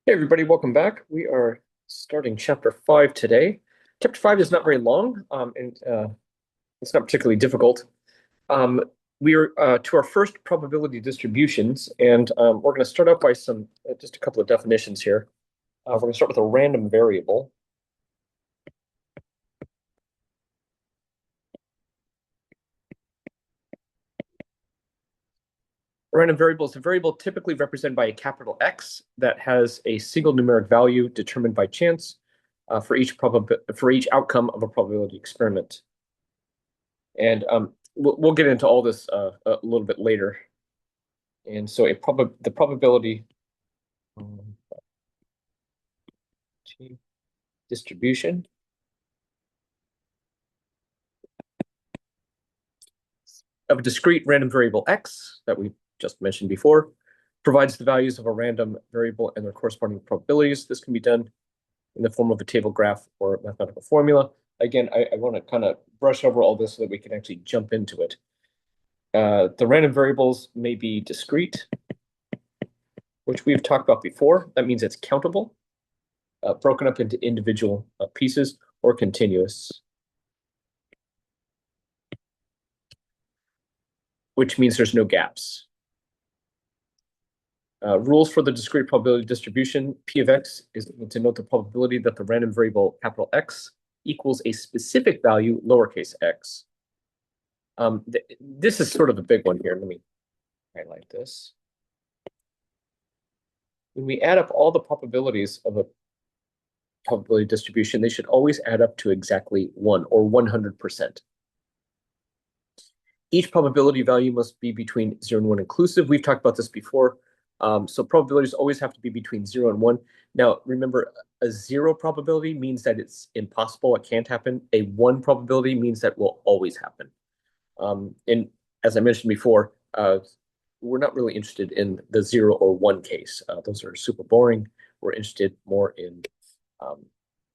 Hey everybody, welcome back. We are starting chapter 5 today. Chapter 5 is not very long, and it's not particularly difficult. Um, we are to our first probability distributions, and we're going to start out by some just a couple of definitions here. We're going to start with a random variable. A random variable is a variable typically represented by a capital X that has a single numeric value determined by chance for each outcome of a probability experiment. And we'll get into all this a little bit later. And so the probability um, distribution of a discrete random variable x that we just mentioned before provides the values of a random variable and their corresponding probabilities. This can be done in the form of a table graph or mathematical formula. Again, I want to kind of brush over all this so that we can actually jump into it. The random variables may be discrete, which we've talked about before. That means it's countable, broken up into individual pieces, or continuous, which means there's no gaps. Rules for the discrete probability distribution. P of x is to note the probability that the random variable capital X equals a specific value lowercase x. This is sort of a big one here. Let me highlight this. When we add up all the probabilities of a probability distribution, they should always add up to exactly 1 or 100%. Each probability value must be between 0 and 1 inclusive. We've talked about this before. So probabilities always have to be between 0 and 1. Now, remember, a 0 probability means that it's impossible, it can't happen. A 1 probability means that will always happen. And as I mentioned before, we're not really interested in the 0 or 1 case. Those are super boring. We're interested more in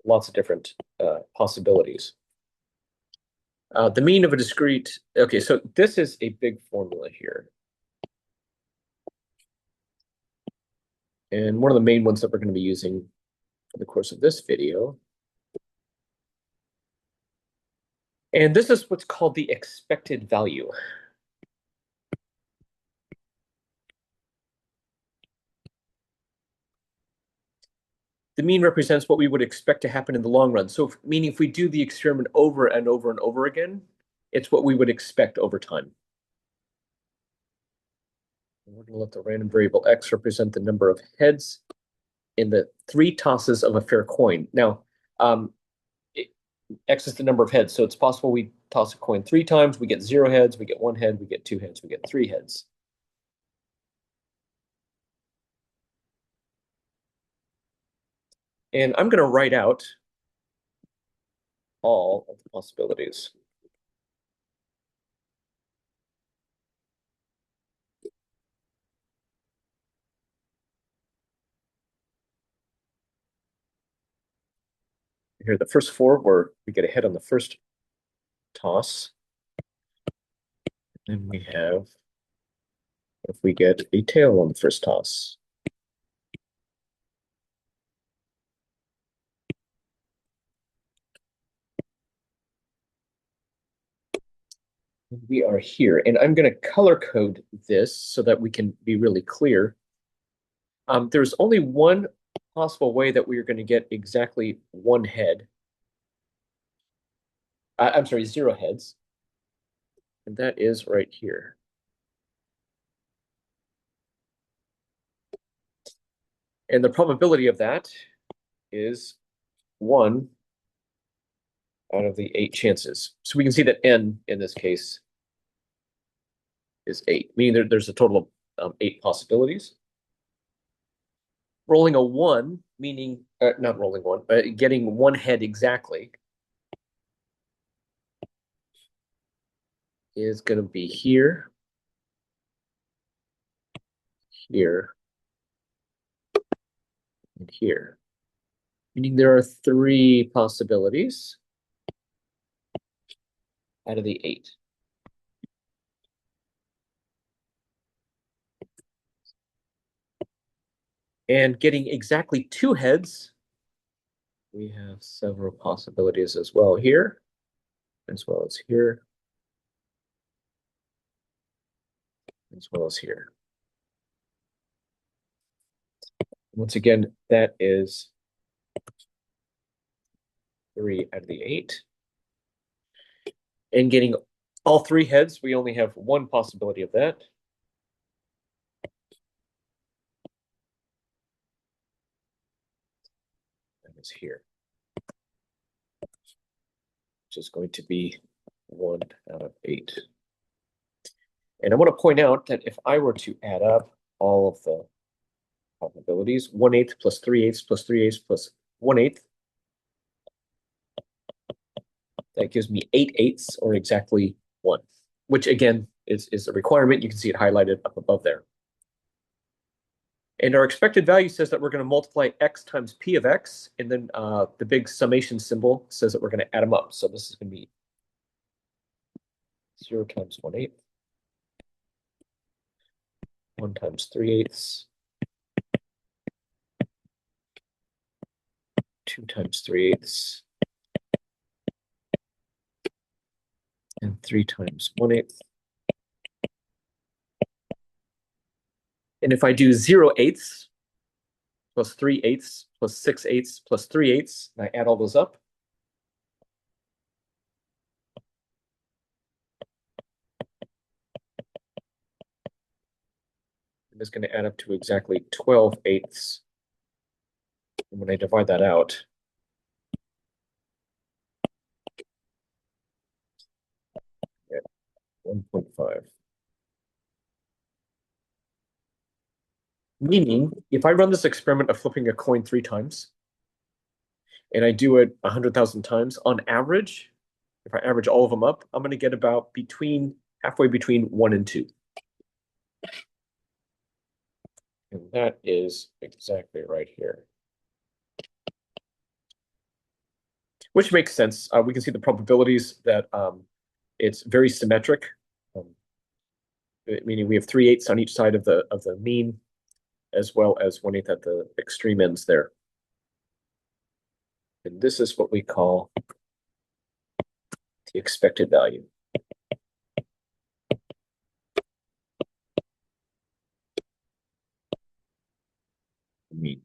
lots of different possibilities. The mean of a discrete, okay, so this is a big formula here. And one of the main ones that we're going to be using for the course of this video. And this is what's called the expected value. The mean represents what we would expect to happen in the long run. So meaning if we do the experiment over and over and over again, it's what we would expect over time. And we're going to let the random variable x represent the number of heads in the 3 tosses of a fair coin. Now, x is the number of heads, so it's possible we toss a coin 3 times, we get 0 heads, we get 1 head, we get 2 heads, we get 3 heads. And I'm going to write out all of the possibilities. Here, the first 4 where we get a head on the first toss. And we have if we get a tail on the first toss. We are here, and I'm going to color code this so that we can be really clear. There's only one possible way that we are going to get exactly 1 head. I'm sorry, 0 heads. And that is right here. And the probability of that is 1 out of the 8 chances. So we can see that n in this case is 8, meaning there's a total of 8 possibilities. Rolling a 1, meaning, not rolling 1, but getting 1 head exactly is going to be here, here, and here. Meaning there are 3 possibilities out of the 8. And getting exactly 2 heads, we have several possibilities as well here, as well as here, as well as here. Once again, that is 3 out of the 8. And getting all 3 heads, we only have 1 possibility of that. That is here, which is going to be 1 out of 8. And I want to point out that if I were to add up all of the probabilities, 1/8 plus 3/8 plus 3/8 plus 1/8, that gives me 8/8, or exactly 1, which again is a requirement. You can see it highlighted up above there. And our expected value says that we're going to multiply x times p of x, and then the big summation symbol says that we're going to add them up. So this is going to be 0 times 1/8, 1 times 3/8, 2 times 3/8, and 3 times 1/8. And if I do 0/8 plus 3/8 plus 6/8 plus 3/8, and I add all those up, it's going to add up to exactly 12/8. And when I divide that out, I get 1.5. Meaning, if I run this experiment of flipping a coin 3 times, and I do it 100,000 times, on average, if I average all of them up, I'm going to get about halfway between 1 and 2. And that is exactly right here. Which makes sense. We can see the probabilities that it's very symmetric, meaning we have 3/8 on each side of the mean, as well as 1/8 at the extreme ends there. And this is what we call the expected value. Mean.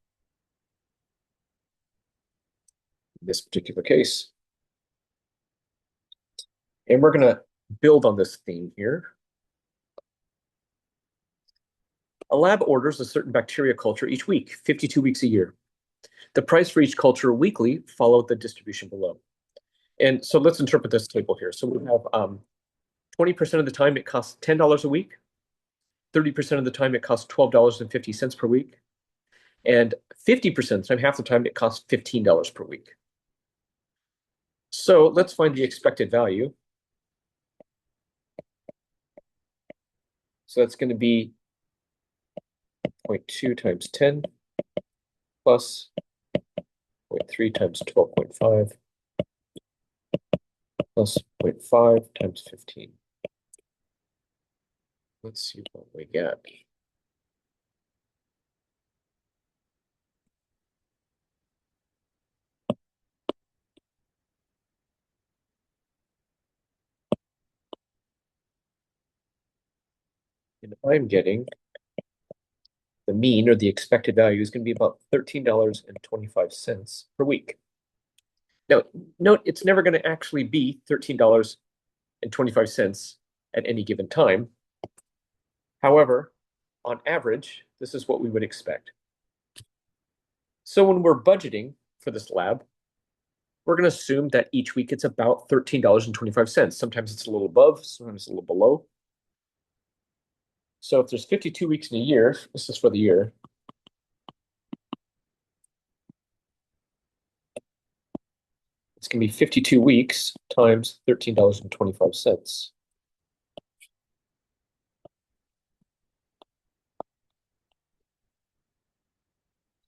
In this particular case. And we're going to build on this theme here. A lab orders a certain bacteria culture each week, 52 weeks a year. The price for each culture weekly followed the distribution below. And so let's interpret this table here. So we have 20% of the time it costs $10 a week, 30% of the time it costs $12.50 per week, and 50% of the time, half the time, it costs $15 per week. So let's find the expected value. So that's going to be 0.2 times 10 plus 0.3 times 12.5 plus 0.5 times 15. Let's see what we get. And I'm getting the mean, or the expected value, is going to be about $13.25 per week. Now, note it's never going to actually be $13.25 at any given time. However, on average, this is what we would expect. So when we're budgeting for this lab, we're going to assume that each week it's about $13.25. Sometimes it's a little above, sometimes a little below. So if there's 52 weeks in a year, this is for the year, it's going to be 52 weeks times $13.25. So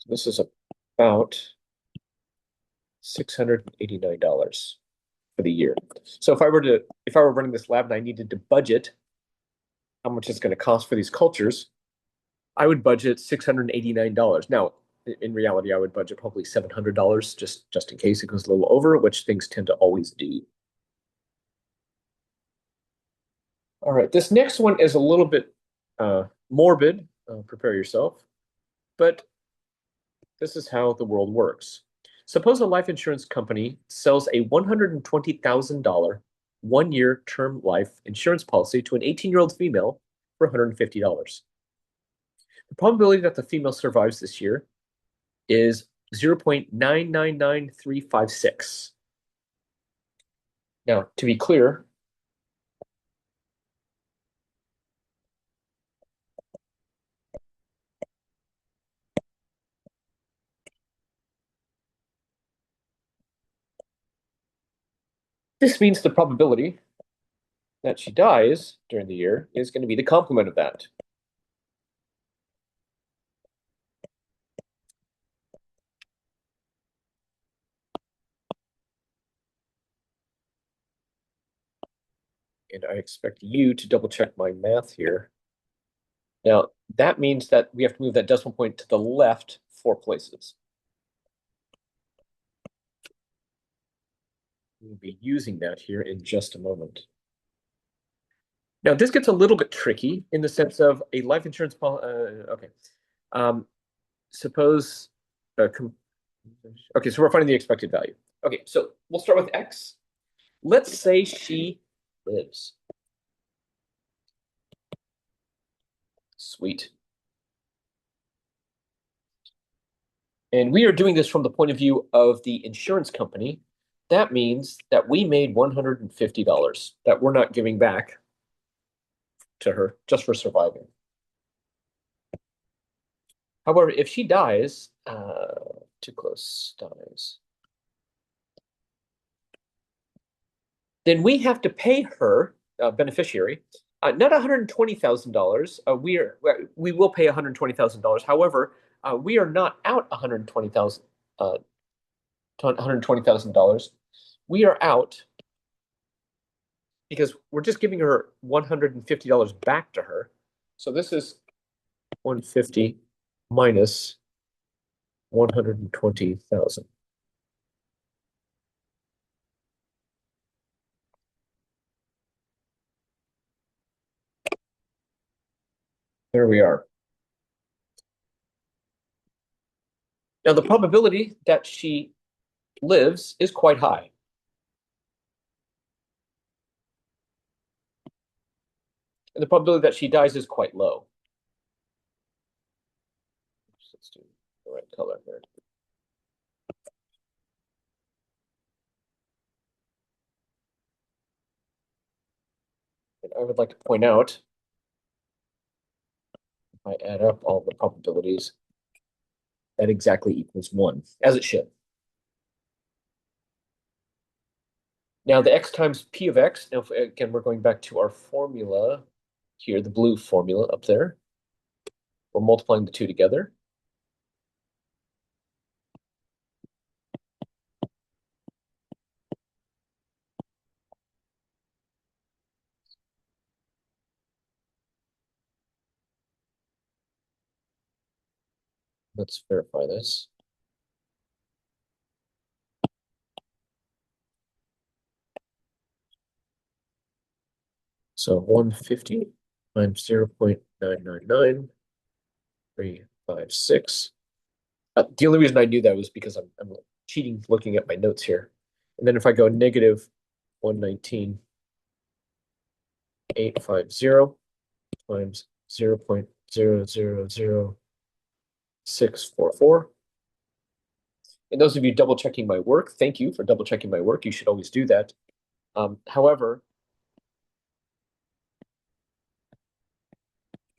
this is about $689 for the year. So if I were running this lab and I needed to budget how much it's going to cost for these cultures, I would budget $689. Now, in reality, I would budget probably $700 just in case it goes a little over, which things tend to always do. All right, this next one is a little bit morbid. Prepare yourself. But this is how the world works. Suppose a life insurance company sells a $120,000 one-year term life insurance policy to an 18-year-old female for $150. The probability that the female survives this year is 0.999356. Now, to be clear, this means the probability that she dies during the year is going to be the complement of that. And I expect you to double check my math here. Now, that means that we have to move that decimal point to the left 4 places. We'll be using that here in just a moment. Now, this gets a little bit tricky in the sense of a life insurance policy. Okay. Suppose, okay, so we're finding the expected value. Okay, so we'll start with X. Let's say she lives. Sweet. And we are doing this from the point of view of the insurance company. That means that we made $150 that we're not giving back to her just for surviving. However, if she dies, too close, dies, then we have to pay her, beneficiary, not $120,000. We will pay $120,000. However, we are not out $120,000. We are out because we're just giving her $150 back to her. So this is 150 minus 120,000. There we are. Now, the probability that she lives is quite high. And the probability that she dies is quite low. Let's do the right color here. And I would like to point out, if I add up all the probabilities, that exactly equals 1, as it should. Now, the x times p of x, now again, we're going back to our formula here, the blue formula up there. We're multiplying the two together. Let's verify this. So 150 times 0.999356. The only reason I knew that was because I'm cheating looking at my notes here. And then if I go negative 119,850 times 0.000644. And those of you double checking my work, thank you for double checking my work. You should always do that. However,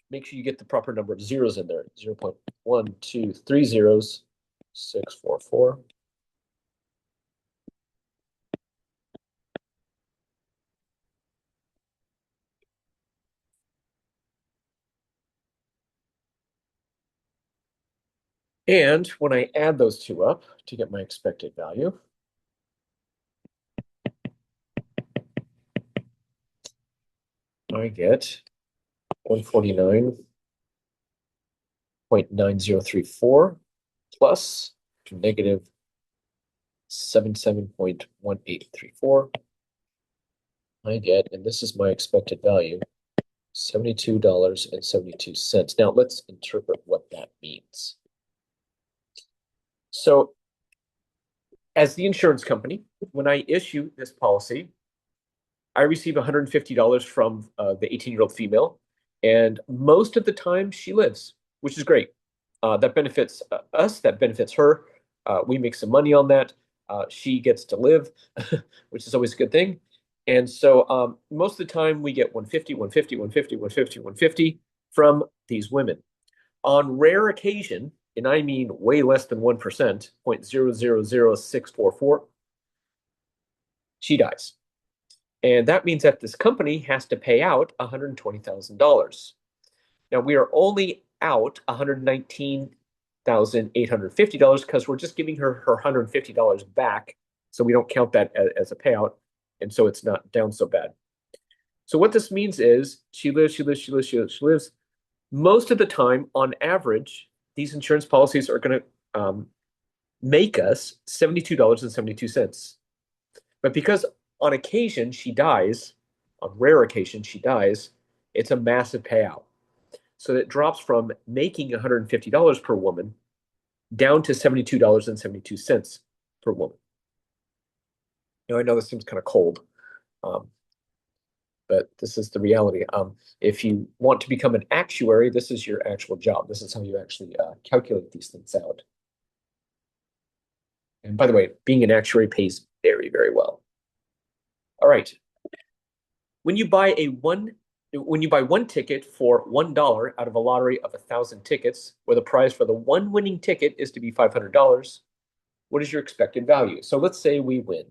make sure you get the proper number of zeros in there. 0.123 zeros, 644. And when I add those two up to get my expected value, I get 149 0.9034 plus to negative 77.1834. I get, and this is my expected value, $72.72. Now let's interpret what that means. So as the insurance company, when I issue this policy, I receive $150 from the 18-year-old female, and most of the time she lives, which is great. That benefits us, that benefits her. We make some money on that. She gets to live, which is always a good thing. And so most of the time we get 150, 150, 150, 150, 150 from these women. On rare occasion, and I mean way less than 1%, 0.000644, she dies. And that means that this company has to pay out $120,000. Now we are only out $119,850 because we're just giving her her $150 back. So we don't count that as a payout. And so it's not down so bad. So what this means is she lives. Most of the time, on average, these insurance policies are going to make us $72.72. But because on occasion she dies, on rare occasion she dies, it's a massive payout. So it drops from making $150 per woman down to $72.72 per woman. Now, I know this seems kind of cold, but this is the reality. If you want to become an actuary, this is your actual job. This is how you actually calculate these things out. And by the way, being an actuary pays very, very well. All right. When you buy one ticket for $1 out of a lottery of 1,000 tickets, where the prize for the one winning ticket is to be $500, what is your expected value? So let's say we win.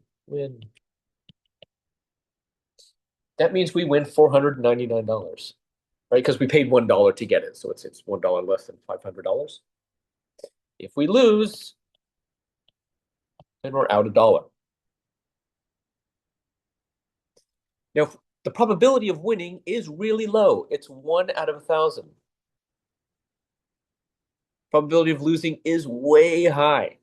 That means we win $499, right? Because we paid $1 to get it, so it's $1 less than $500. If we lose, then we're out $1. Now, the probability of winning is really low. It's 1 out of 1,000. Probability of losing is way high.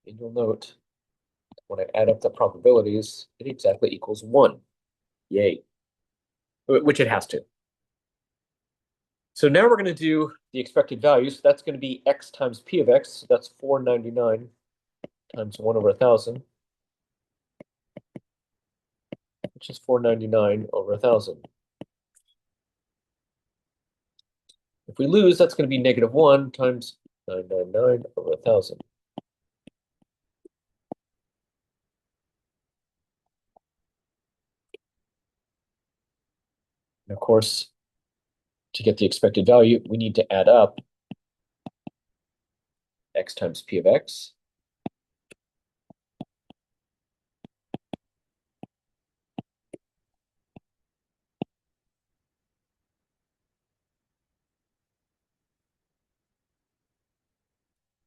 And you'll note, when I add up the probabilities, it exactly equals 1. Yay. Which it has to. So now we're going to do the expected value. So that's going to be x times p of x. So that's 499 times 1 over 1,000, which is 499 over 1,000. If we lose, that's going to be -1 times 999 over 1,000. And of course, to get the expected value, we need to add up x times p of x.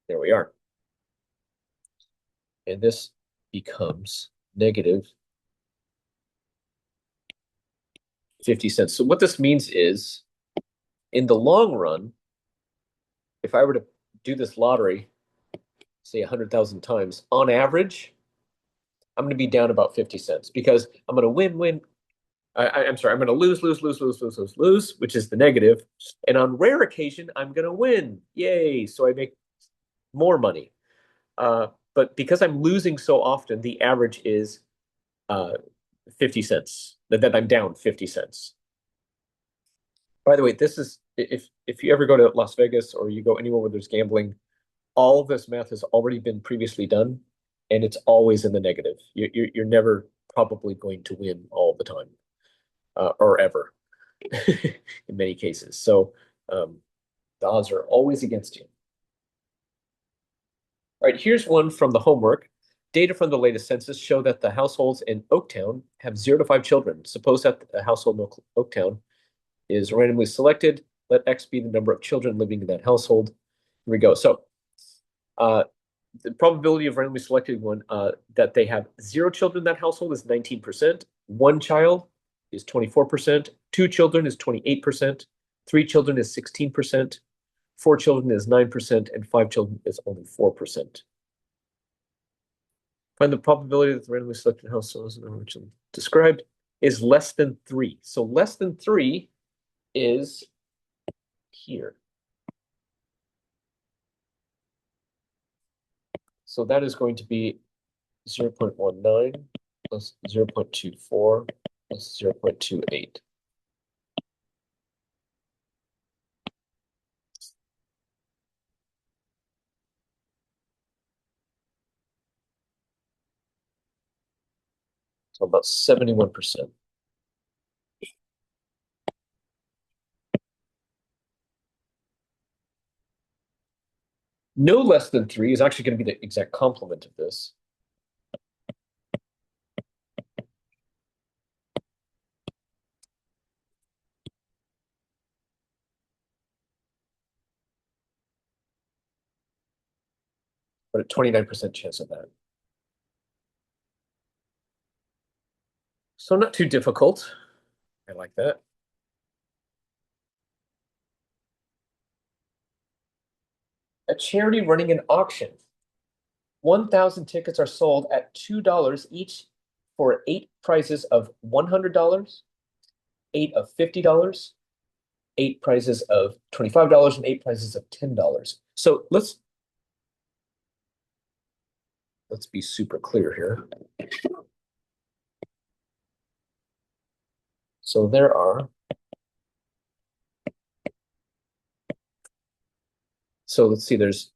There we are. And this becomes negative 50 cents. So what this means is, in the long run, if I were to do this lottery, say 100,000 times, on average, I'm going to be down about 50 cents because I'm going to win. I'm sorry, I'm going to lose, which is the negative. And on rare occasion, I'm going to win. Yay. So I make more money. But because I'm losing so often, the average is 50 cents, that I'm down 50 cents. By the way, this is, if you ever go to Las Vegas or you go anywhere where there's gambling, all of this math has already been previously done, and it's always in the negative. You're never probably going to win all the time, or ever, in many cases. So the odds are always against you. All right, here's one from the homework. Data from the latest census show that the households in Oaktown have 0 to 5 children. Suppose that a household in Oaktown is randomly selected. Let X be the number of children living in that household. Here we go. So the probability of randomly selected one, that they have 0 children in that household is 19%. 1 child is 24%. 2 children is 28%. 3 children is 16%. 4 children is 9%, and 5 children is only 4%. Find the probability that the randomly selected household, as originally described, is less than 3. So less than 3 is here. So that is going to be 0.19 plus 0.24 plus 0.28. So about 71%. No less than 3 is actually going to be the exact complement of this. But a 29% chance of that. So not too difficult. I like that. A charity running an auction. 1,000 tickets are sold at $2 each for 8 prizes of $100, 8 of $50, 8 prizes of $25, and 8 prizes of $10. So let's be super clear here. So there are, so let's see, there's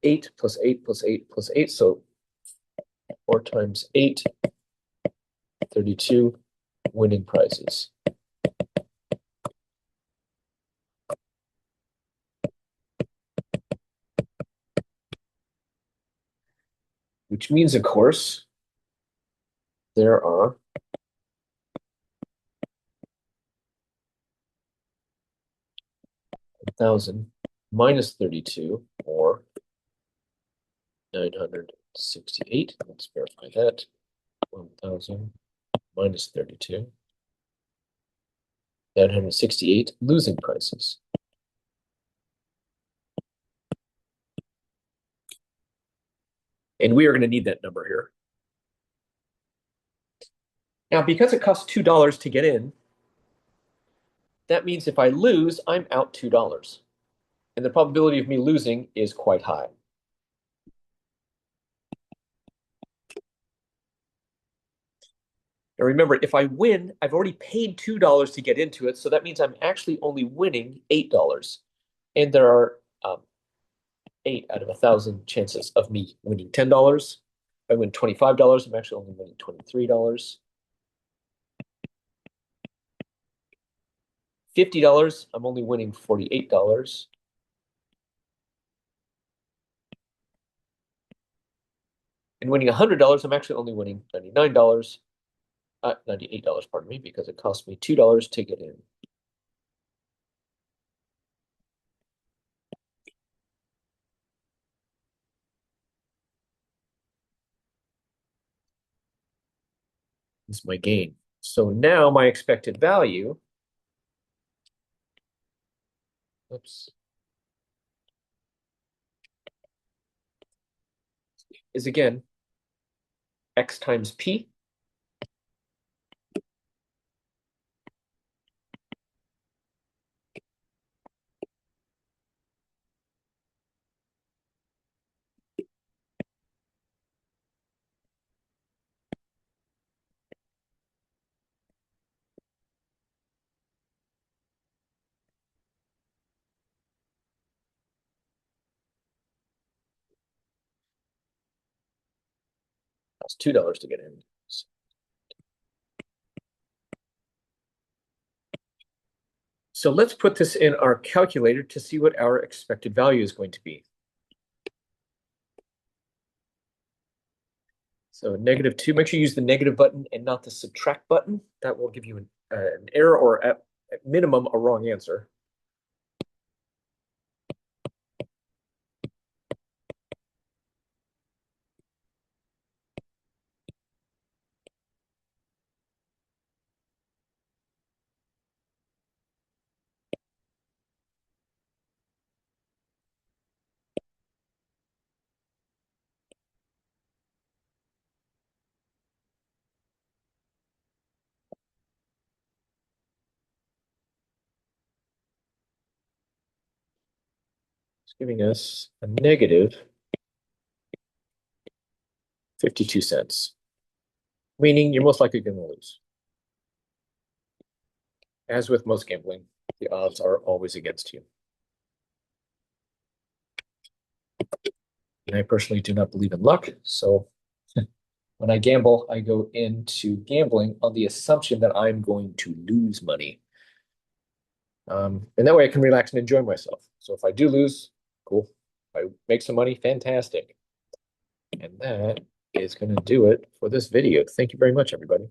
8 plus 8 plus 8 plus 8. So 4 times 8, 32 winning prizes. Which means, of course, there are 1,000 minus 32, or 968. Let's verify that. 1,000 minus 32. 968 losing prizes. And we are going to need that number here. Now, because it costs $2 to get in, that means if I lose, I'm out $2. And the probability of me losing is quite high. Now remember, if I win, I've already paid $2 to get into it, so that means I'm actually only winning $8. And there are 8 out of 1,000 chances of me winning $10. If I win $25, I'm actually only winning $23. $50, I'm only winning $48. And winning $100, I'm actually only winning $99. $98, pardon me, because it cost me $2 to get in. This is my gain. So now my expected value, oops, is again x times p. That's $2 to get in. So let's put this in our calculator to see what our expected value is going to be. So -2, make sure you use the negative button and not the subtract button. That will give you an error, or at minimum, a wrong answer. It's giving us a negative 52 cents, meaning you're most likely going to lose. As with most gambling, the odds are always against you. And I personally do not believe in luck, so when I gamble, I go into gambling on the assumption that I'm going to lose money. And that way I can relax and enjoy myself. So if I do lose, cool. If I make some money, fantastic. And that is going to do it for this video. Thank you very much, everybody.